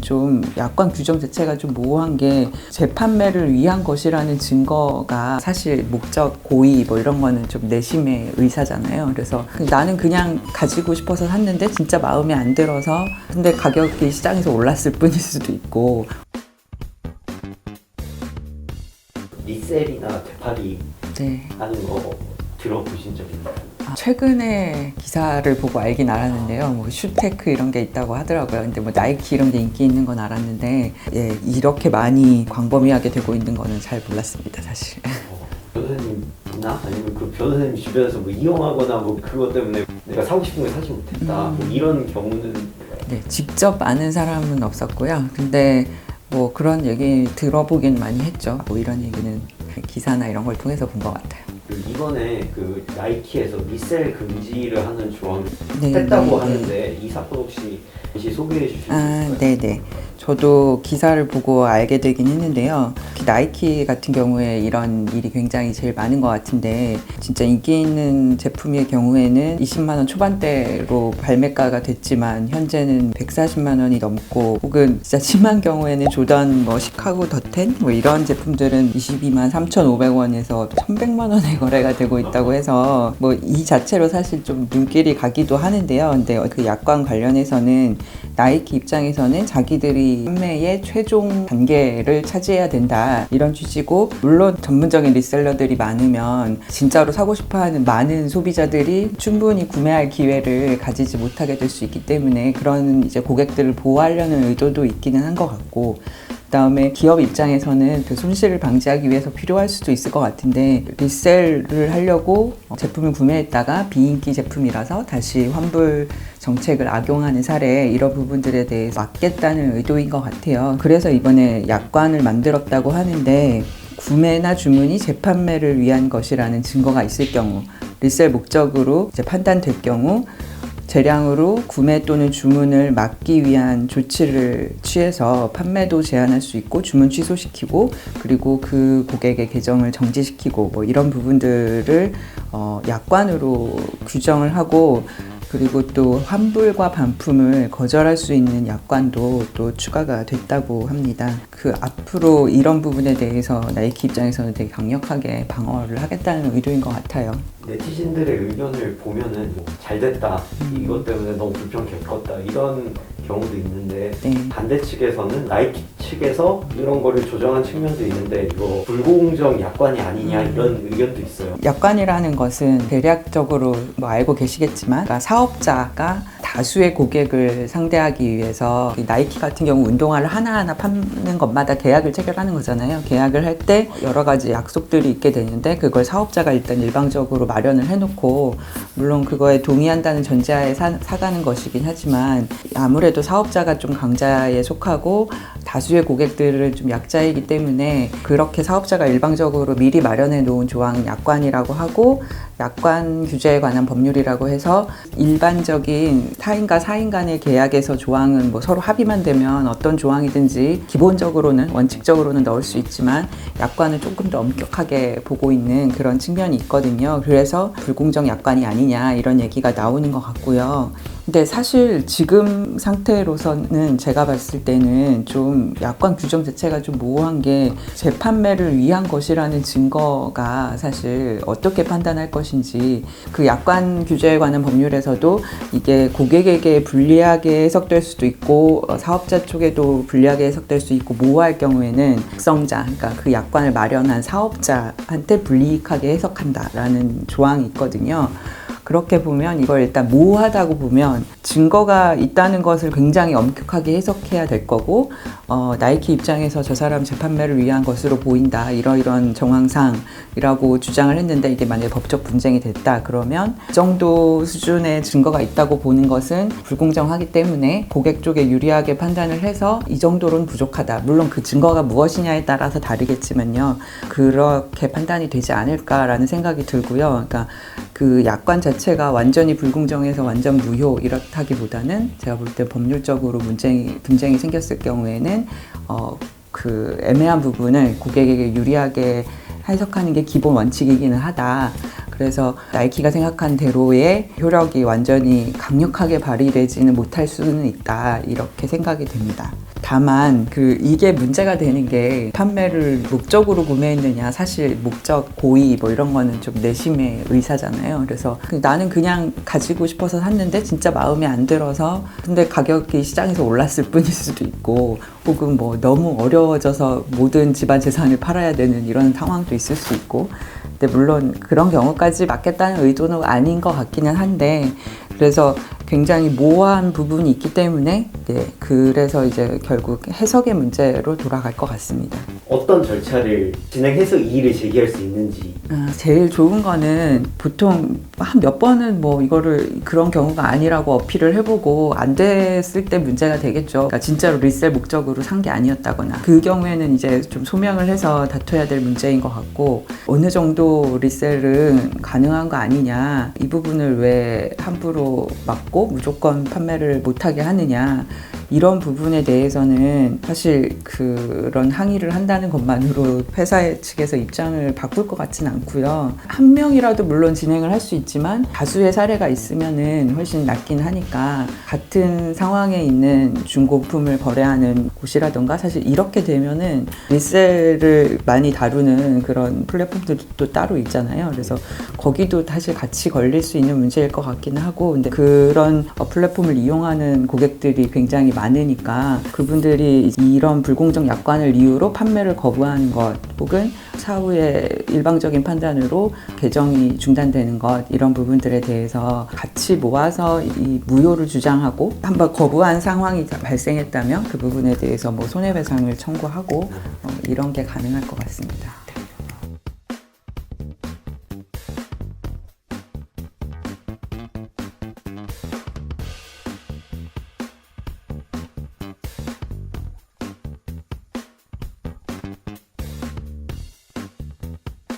좀 약관 규정 자체가 좀 모호한 게 재판매를 위한 것이라는 증거가 사실 목적, 고의 뭐 이런 거는 좀 내심의 의사잖아요. 그래서 나는 그냥 가지고 싶어서 샀는데 진짜 마음에 안 들어서 근데 가격이 시장에서 올랐을 뿐일 수도 있고. 리셀이나 되팔이 네. 하는 거 들어보신 적 있나요? 최근에 기사를 보고 알긴 알았는데요. 뭐 슈테크 이런 게 있다고 하더라고요. 근데 뭐 나이키 이런 게 인기 있는 건 알았는데 이렇게 많이 광범위하게 되고 있는 거는 잘 몰랐습니다, 사실. 변호사님이나 아니면 그 변호사님 주변에서 뭐 이용하거나 뭐 그것 때문에 내가 사고 싶은 걸 사지 못했다 뭐 이런 경우는 네, 직접 아는 사람은 없었고요. 근데 뭐 그런 얘기 들어보긴 많이 했죠. 뭐 이런 얘기는 기사나 이런 걸 통해서 본 것 같아요. 이번에 그 나이키에서 리셀 금지를 하는 조항이 네, 했다고 네, 하는데 이 사건 혹시 소개해 주실 수 있을까요? 네네. 저도 기사를 보고 알게 되긴 했는데요. 나이키 같은 경우에 이런 일이 굉장히 제일 많은 것 같은데 진짜 인기 있는 제품의 경우에는 20만 원 초반대로 발매가가 됐지만 현재는 140만 원이 넘고 혹은 진짜 심한 경우에는 조던 뭐 시카고 더텐 뭐 이런 제품들은 22만 3,500원에서 1,100만 원에 거래가 되고 있다고 해서 뭐 이 자체로 사실 좀 눈길이 가기도 하는데요. 근데 그 약관 관련해서는 나이키 입장에서는 자기들이 판매의 최종 단계를 차지해야 된다 이런 취지고, 물론 전문적인 리셀러들이 많으면 진짜로 사고 싶어하는 많은 소비자들이 충분히 구매할 기회를 가지지 못하게 될 수 있기 때문에 그런 이제 고객들을 보호하려는 의도도 있기는 한 것 같고, 그다음에 기업 입장에서는 그 손실을 방지하기 위해서 필요할 수도 있을 것 같은데 리셀을 하려고 제품을 구매했다가 비인기 제품이라서 다시 환불 정책을 악용하는 사례, 이런 부분들에 대해서 막겠다는 의도인 것 같아요. 그래서 이번에 약관을 만들었다고 하는데 구매나 주문이 재판매를 위한 것이라는 증거가 있을 경우, 리셀 목적으로 이제 판단될 경우 재량으로 구매 또는 주문을 막기 위한 조치를 취해서 판매도 제한할 수 있고 주문 취소시키고 그리고 그 고객의 계정을 정지시키고 뭐 이런 부분들을 약관으로 규정을 하고, 그리고 또 환불과 반품을 거절할 수 있는 약관도 또 추가가 됐다고 합니다. 그 앞으로 이런 부분에 대해서 나이키 입장에서는 되게 강력하게 방어를 하겠다는 의도인 것 같아요. 네티즌들의 의견을 보면은 뭐 잘 됐다, 이것 때문에 너무 불평 겪었다 이런 경우도 있는데 반대 측에서는 나이키 측에서 이런 거를 조정한 측면도 있는데 이거 불공정 약관이 아니냐 이런 의견도 있어요. 약관이라는 것은 대략적으로 뭐 알고 계시겠지만 그러니까 사업자가 다수의 고객을 상대하기 위해서 나이키 같은 경우 운동화를 하나하나 파는 것마다 계약을 체결하는 거잖아요. 계약을 할 때 여러 가지 약속들이 있게 되는데 그걸 사업자가 일단 일방적으로 마련을 해놓고, 물론 그거에 동의한다는 전제하에 사가는 것이긴 하지만 아무래도 사업자가 좀 강자에 속하고 다수의 고객들을 좀 약자이기 때문에 그렇게 사업자가 일방적으로 미리 마련해 놓은 조항 약관이라고 하고, 약관 규제에 관한 법률이라고 해서 일반적인 타인과 사인 간의 계약에서 조항은 뭐 서로 합의만 되면 어떤 조항이든지 기본적으로는 원칙적으로는 넣을 수 있지만 약관은 조금 더 엄격하게 보고 있는 그런 측면이 있거든요. 그래서 불공정 약관이 아니냐 이런 얘기가 나오는 것 같고요. 근데 사실 지금 상태로서는 제가 봤을 때는 좀 약관 규정 자체가 좀 모호한 게 재판매를 위한 것이라는 증거가 사실 어떻게 판단할 것인지, 그 약관 규제에 관한 법률에서도 이게 고객에게 불리하게 해석될 수도 있고 사업자 쪽에도 불리하게 해석될 수 있고, 모호할 경우에는 작성자, 그러니까 그 약관을 마련한 사업자한테 불이익하게 해석한다라는 조항이 있거든요. 그렇게 보면 이걸 일단 모호하다고 보면 증거가 있다는 것을 굉장히 엄격하게 해석해야 될 거고, 나이키 입장에서 저 사람 재판매를 위한 것으로 보인다, 이러이런 정황상이라고 주장을 했는데 이게 만약에 법적 분쟁이 됐다 그러면 그 정도 수준의 증거가 있다고 보는 것은 불공정하기 때문에 고객 쪽에 유리하게 판단을 해서 이 정도로는 부족하다, 물론 그 증거가 무엇이냐에 따라서 다르겠지만요, 그렇게 판단이 되지 않을까라는 생각이 들고요. 그러니까 그 약관 자체가 완전히 불공정해서 완전 무효 이렇다기보다는 제가 볼 때 법률적으로 분쟁이 생겼을 경우에는 그 애매한 부분을 고객에게 유리하게 해석하는 게 기본 원칙이기는 하다. 그래서 나이키가 생각한 대로의 효력이 완전히 강력하게 발휘되지는 못할 수는 있다, 이렇게 생각이 됩니다. 다만 이게 문제가 되는 게 판매를 목적으로 구매했느냐, 사실 목적 고의 뭐 이런 거는 좀 내심의 의사잖아요. 그래서 나는 그냥 가지고 싶어서 샀는데 진짜 마음에 안 들어서, 근데 가격이 시장에서 올랐을 뿐일 수도 있고, 혹은 뭐 너무 어려워져서 모든 집안 재산을 팔아야 되는 이런 상황도 있을 수 있고. 근데 물론 그런 경우까지 막겠다는 의도는 아닌 것 같기는 한데, 그래서 굉장히 모호한 부분이 있기 때문에 그래서 이제 결국 해석의 문제로 돌아갈 것 같습니다. 어떤 절차를 진행해서 이의를 제기할 수 있는지. 제일 좋은 거는 보통 한 몇 번은 뭐 이거를 그런 경우가 아니라고 어필을 해보고 안 됐을 때 문제가 되겠죠. 그러니까 진짜로 리셀 목적으로 산 게 아니었다거나, 그 경우에는 이제 좀 소명을 해서 다퉈야 될 문제인 것 같고, 어느 정도 리셀은 가능한 거 아니냐, 이 부분을 왜 함부로 막고 무조건 판매를 못하게 하느냐, 이런 부분에 대해서는 사실 그런 항의를 한다는 것만으로 회사 측에서 입장을 바꿀 것 같진 않고요. 한 명이라도 물론 진행을 할 수 있지만 다수의 사례가 있으면은 훨씬 낫긴 하니까, 같은 상황에 있는 중고품을 거래하는 곳이라던가, 사실 이렇게 되면은 리셀을 많이 다루는 그런 플랫폼들도 따로 있잖아요. 그래서 거기도 사실 같이 걸릴 수 있는 문제일 것 같기는 하고, 근데 그런 플랫폼을 이용하는 고객들이 굉장히 많으니까 그분들이 이런 불공정 약관을 이유로 판매를 거부하는 것, 혹은 사후에 일방적인 판단으로 계정이 중단되는 것, 이런 부분들에 대해서 같이 모아서 이 무효를 주장하고, 한번 거부한 상황이 발생했다면 그 부분에 대해서 뭐 손해배상을 청구하고 이런 게 가능할 것 같습니다.